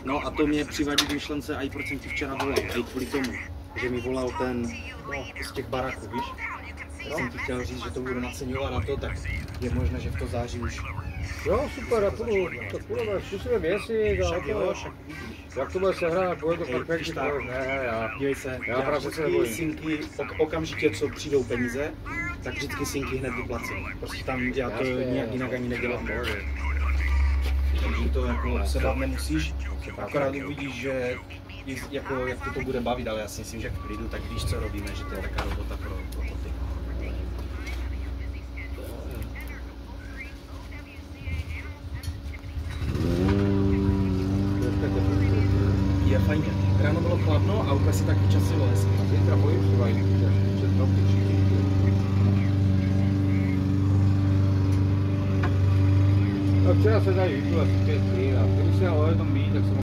No a to mě přivádí k myšlence, a i proč jsem ti včera volal, a i kvůli tomu, že mi volal ten z těch baraků, víš? Já jsem ti chtěl říct, že to budu naceňovat na to, tak je možné, že v to září už. Jo, super, já půjdeme, zkusíme věci, jak to bude sehrát, bude to perfektní, Dívej se, já vždycky synky, okamžitě co přijdou peníze, tak vždycky synky hned vyplacím. Prostě tam já to nějak jinak ani nedělám. Takže to jako se bát nemusíš, akorát uvidíš, že jako, jak to bude bavit, ale já si myslím, že v klidu, tak víš, co robíme, že to je taková robota pro ty. Je fajně. Ráno bylo chladno a úplně se tak vyčasilo hezky. Zítra bojím se vají, že trochu všichni. No včera se tady vypil asi 5 dní a když se na tom být, tak jsem